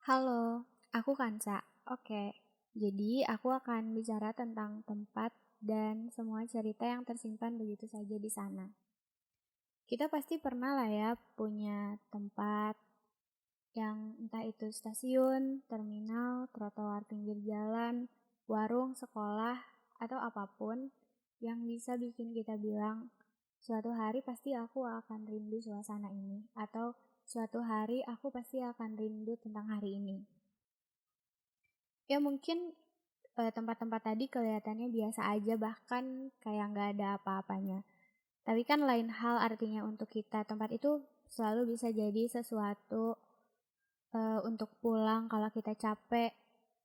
Halo, aku Kansa. Oke, jadi aku akan bicara tentang tempat dan semua cerita yang tersimpan begitu saja di sana. Kita pasti pernah lah ya punya tempat yang entah itu stasiun, terminal, trotoar pinggir jalan, warung, sekolah, atau apapun yang bisa bikin kita bilang, suatu hari pasti aku akan rindu suasana ini, atau suatu hari aku pasti akan rindu tentang hari ini. Ya mungkin tempat-tempat tadi kelihatannya biasa aja bahkan kayak nggak ada apa-apanya. Tapi kan lain hal artinya untuk kita. Tempat itu selalu bisa jadi sesuatu untuk pulang kalau kita capek.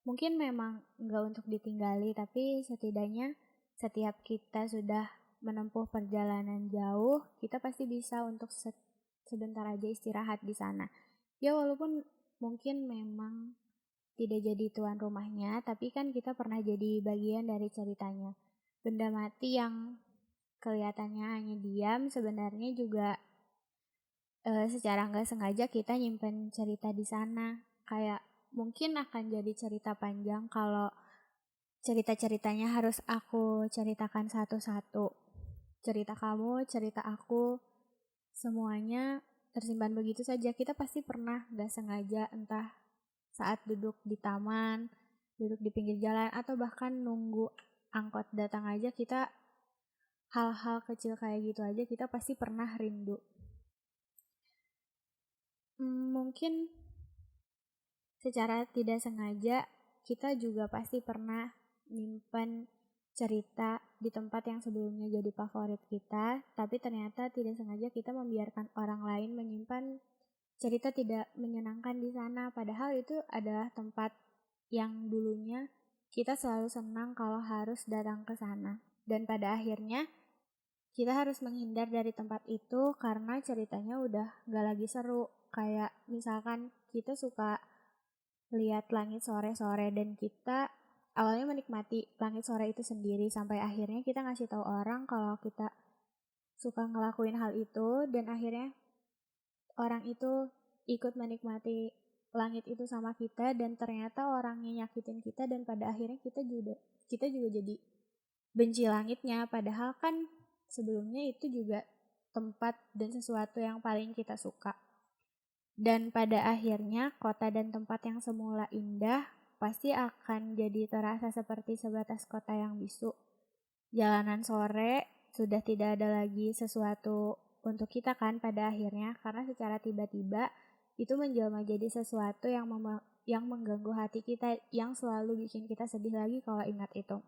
Mungkin memang nggak untuk ditinggali, tapi setidaknya setiap kita sudah menempuh perjalanan jauh, kita pasti bisa untuk sebentar aja istirahat di sana. Ya walaupun mungkin memang tidak jadi tuan rumahnya, tapi kan kita pernah jadi bagian dari ceritanya. Benda mati yang kelihatannya hanya diam, sebenarnya juga secara nggak sengaja kita nyimpen cerita di sana. Kayak mungkin akan jadi cerita panjang kalau cerita-ceritanya harus aku ceritakan satu-satu. Cerita kamu, cerita aku, semuanya tersimpan begitu saja. Kita pasti pernah nggak sengaja entah saat duduk di taman, duduk di pinggir jalan, atau bahkan nunggu angkot datang aja kita hal-hal kecil kayak gitu aja kita pasti pernah rindu. Mungkin secara tidak sengaja kita juga pasti pernah nyimpen cerita di tempat yang sebelumnya jadi favorit kita, tapi ternyata tidak sengaja kita membiarkan orang lain menyimpan cerita tidak menyenangkan di sana, padahal itu adalah tempat yang dulunya kita selalu senang kalau harus datang ke sana. Dan pada akhirnya kita harus menghindar dari tempat itu karena ceritanya udah gak lagi seru. Kayak misalkan kita suka lihat langit sore-sore dan kita awalnya menikmati langit sore itu sendiri sampai akhirnya kita ngasih tahu orang kalau kita suka ngelakuin hal itu dan akhirnya orang itu ikut menikmati langit itu sama kita dan ternyata orangnya nyakitin kita dan pada akhirnya kita juga jadi benci langitnya, padahal kan sebelumnya itu juga tempat dan sesuatu yang paling kita suka. Dan pada akhirnya kota dan tempat yang semula indah pasti akan jadi terasa seperti sebatas kota yang bisu. Jalanan sore sudah tidak ada lagi sesuatu untuk kita kan pada akhirnya karena secara tiba-tiba itu menjelma jadi sesuatu yang mengganggu hati kita yang selalu bikin kita sedih lagi kalau ingat itu.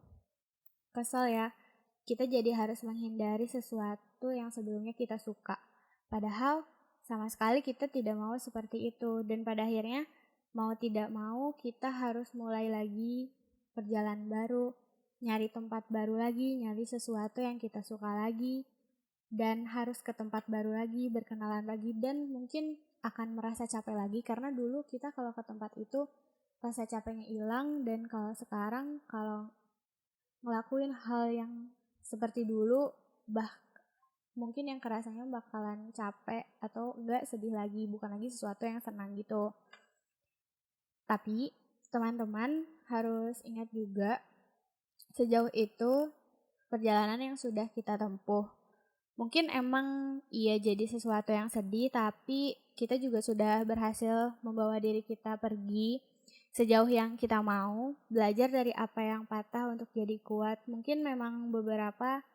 Kesel ya, kita jadi harus menghindari sesuatu yang sebelumnya kita suka. Padahal sama sekali kita tidak mau seperti itu dan pada akhirnya mau tidak mau kita harus mulai lagi perjalanan baru, nyari tempat baru lagi, nyari sesuatu yang kita suka lagi, dan harus ke tempat baru lagi, berkenalan lagi, dan mungkin akan merasa capek lagi karena dulu kita kalau ke tempat itu rasa capeknya hilang dan kalau sekarang kalau ngelakuin hal yang seperti dulu mungkin yang kerasanya bakalan capek atau enggak sedih lagi, bukan lagi sesuatu yang senang gitu. Tapi teman-teman harus ingat juga sejauh itu perjalanan yang sudah kita tempuh. Mungkin emang iya jadi sesuatu yang sedih, tapi kita juga sudah berhasil membawa diri kita pergi sejauh yang kita mau, belajar dari apa yang patah untuk jadi kuat. Mungkin memang beberapa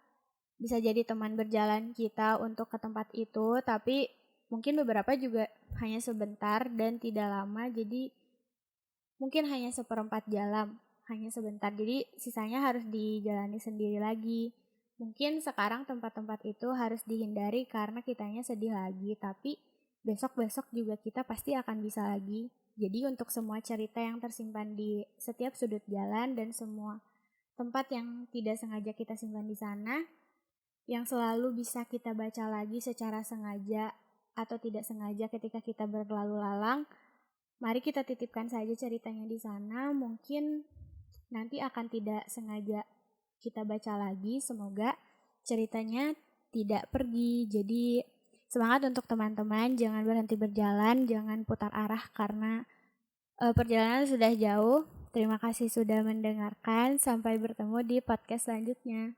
bisa jadi teman berjalan kita untuk ke tempat itu, tapi mungkin beberapa juga hanya sebentar dan tidak lama, jadi mungkin hanya seperempat jalan, hanya sebentar. Jadi sisanya harus dijalani sendiri lagi. Mungkin sekarang tempat-tempat itu harus dihindari karena kitanya sedih lagi, tapi besok-besok juga kita pasti akan bisa lagi. Jadi untuk semua cerita yang tersimpan di setiap sudut jalan dan semua tempat yang tidak sengaja kita simpan di sana, yang selalu bisa kita baca lagi secara sengaja atau tidak sengaja ketika kita berlalu lalang, mari kita titipkan saja ceritanya di sana, mungkin nanti akan tidak sengaja kita baca lagi, semoga ceritanya tidak pergi. Jadi semangat untuk teman-teman, jangan berhenti berjalan, jangan putar arah karena Perjalanan sudah jauh. Terima kasih sudah mendengarkan. Sampai bertemu di podcast selanjutnya.